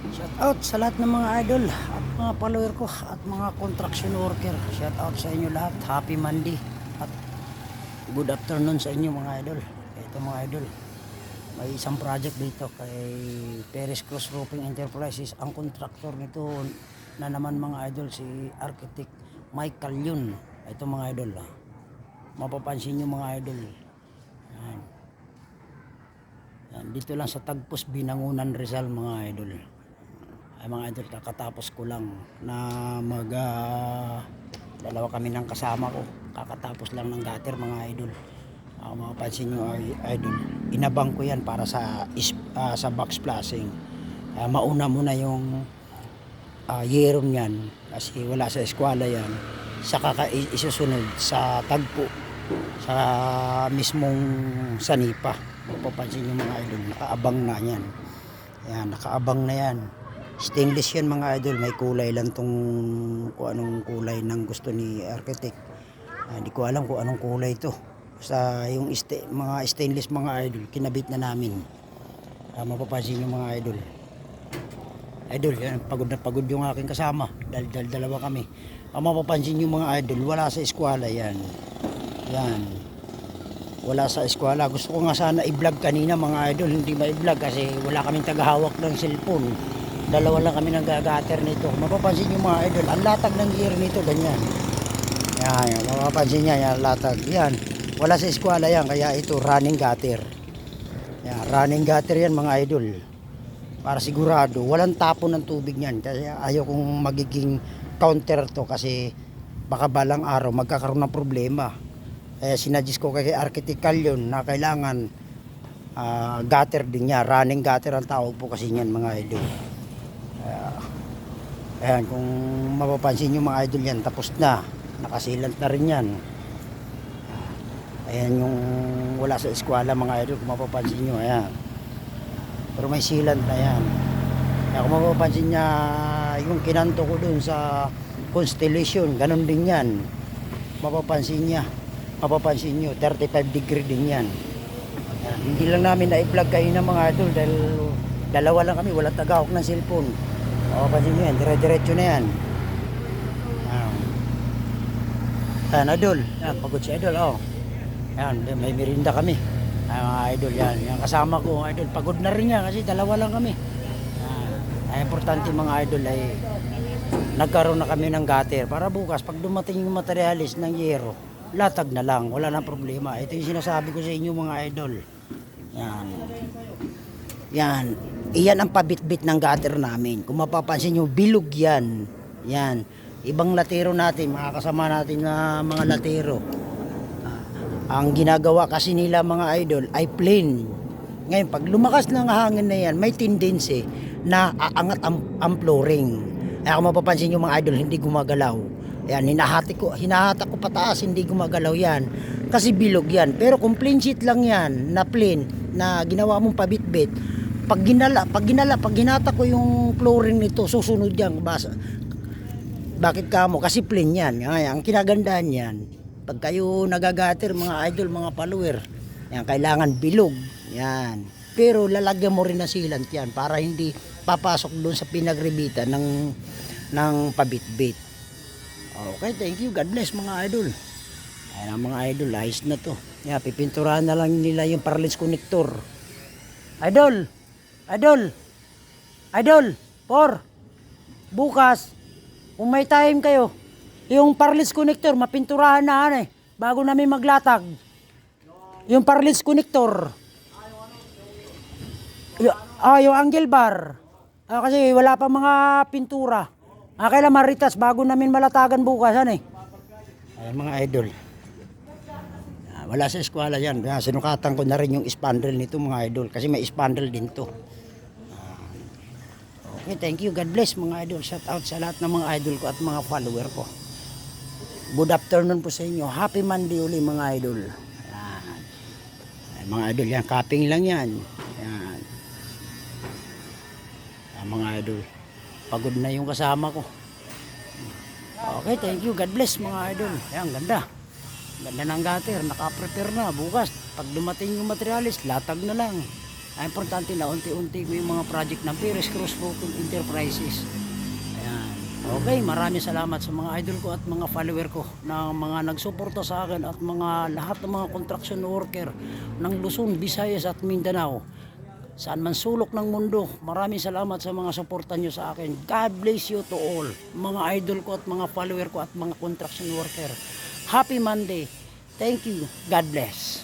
Shout out sa lahat ng mga idol at mga follower ko at mga construction worker. Shout out sa inyo lahat. Happy Monday at good afternoon sa inyo mga idol. Ito mga idol, may isang project dito kay Perez Cruz Roofing Enterprises. Ang contractor nito na naman mga idol si Architect Michael Yun. Ito mga idol, mapapansin nyo mga idol. Yan. Yan, dito lang sa Tagpos, Binangunan, Rizal mga idol. Ay mga idol, kakatapos ko lang na dalawa kami ng kasama ko, kakatapos lang ng gutter mga idol. Mapapansin nyo idol, inabang ko yan para sa box flashing. Mauna muna yung year yan kasi wala sa eskwela yan, saka isusunod sa Tagpo sa mismong Sanipa. Mapapansin nyo mga idol, nakaabang na yan. Yan, nakaabang na yan. Stainless yan mga idol, may kulay lang tong kung anong kulay ng gusto ni architect. Hindi ko alam kung anong kulay ito. Basta yung mga stainless mga idol, kinabit na namin. Mapapansin yung mga idol. Idol, yan, pagod na pagod yung aking kasama. Dahil dalawa kami. Mapapansin yung mga idol, wala sa eskwela yan. Yan. Wala sa eskwela. Gusto ko nga sana i-vlog kanina mga idol, hindi ma-vlog kasi wala kaming tagahawak ng cellphone. Dalawa lang kami nag-gutter nito. Mapapansin nyo mga idol, ang latag ng gear nito ganyan. Yan, mapapansin nyo yan, latag. Yan, wala sa eskwela yan, kaya ito running gutter. Yan, running gutter yan mga idol. Para sigurado, walang tapon ng tubig yan. Kaya ayaw kong magiging counter to kasi baka balang araw magkakaroon ng problema. Kaya sinadjust ko kay Architect yun na kailangan gutter din niya. Running gutter ang tawag po kasi yan mga idol. Ayan, kung mapapansin nyo mga idol yan, tapos na, nakasilant na rin yan. Ayan yung wala sa eskwela mga idol, kung mapapansin nyo, ayan. Pero may silant na yan. Kaya kung mapapansin niya, yung kinanto ko dun sa Constellation, ganun din yan. Mapapansin nyo, 35 degree din yan. Ayan, hindi lang namin na-vlog kayo ng mga idol dahil dalawa lang kami, walang tagahawak ng cellphone. Mapapansin nyo yan, dire-diretso na yan. Ayan idol, yan, pagod si idol, yan, may merinda kami. Ayan mga idol, yan, yung kasama ko idol, pagod na rin yan kasi dalawa lang kami. Ay importante mga idol ay nagkaroon na kami ng gutter para bukas pag dumating yung materialis ng yero, latag na lang, wala nang problema. Ito yung sinasabi ko sa inyo mga idol. Yan. Yan. Iyan ang pabitbit ng gutter namin. Kung mapapansin nyo, bilog yan. Yan. Ibang latero natin, mga kasama natin na mga latero. Ang ginagawa kasi nila mga idol ay plain. Ngayon, pag lumakas ng hangin na yan, may tendency na aangat ang flooring. Kaya kung mapapansin nyo mga idol, hindi gumagalaw. Yan, hinahatak ko pataas, hindi gumagalaw yan. Kasi bilog yan. Pero kung plain sheet lang yan, na plain, na ginawa mong pabitbit, pag ginata ko yung flooring nito, susunod yan. Bakit kamo? Kasi plain yan. Ang kinagandahan yan, pag kayo nagagater mga idol, mga follower, yan, kailangan bilog. Yan. Pero lalagyan mo rin ng sealant yan para hindi papasok doon sa pinagribitan ng pabitbit. Okay, thank you. God bless mga idol. Ayan ang mga idol, ayos na to. Yan, pipinturahan na lang nila yung paralis connector. Idol, bukas, kung may time kayo, yung paralis connector, mapinturahan na bago namin maglatag. Yung paralis connector. Yung angle bar. Kasi wala pa mga pintura. Kailan maritas bago namin malatagan bukas. Ayan mga idol. Wala sa eskwela yan. Sinukatan ko na rin yung spandrel nito mga idol. Kasi may spandrel din to. Okay, thank you. God bless mga idol. Shout out sa lahat ng mga idol ko at mga follower ko. Good afternoon po sa inyo. Happy Monday uli mga idol. Ayan, mga idol yan. Capping lang yan. Ayan. Ayan, mga idol. Pagod na yung kasama ko. Okay, thank you. God bless mga idol. Ayan, ganda. Ganda ng gutter, naka-prepare na. Bukas, pag dumating yung materialis, latag na lang. Importante na unti-unti ko yung mga project ng Perez Cruz Broken Enterprises. Ayan. Okay, maraming salamat sa mga idol ko at mga follower ko na mga nagsuporta sa akin at mga lahat ng mga construction worker ng Luzon, Visayas at Mindanao. Saan man sulok ng mundo, maraming salamat sa mga suporta nyo sa akin. God bless you to all, mga idol ko at mga follower ko at mga construction worker. Happy Monday. Thank you. God bless.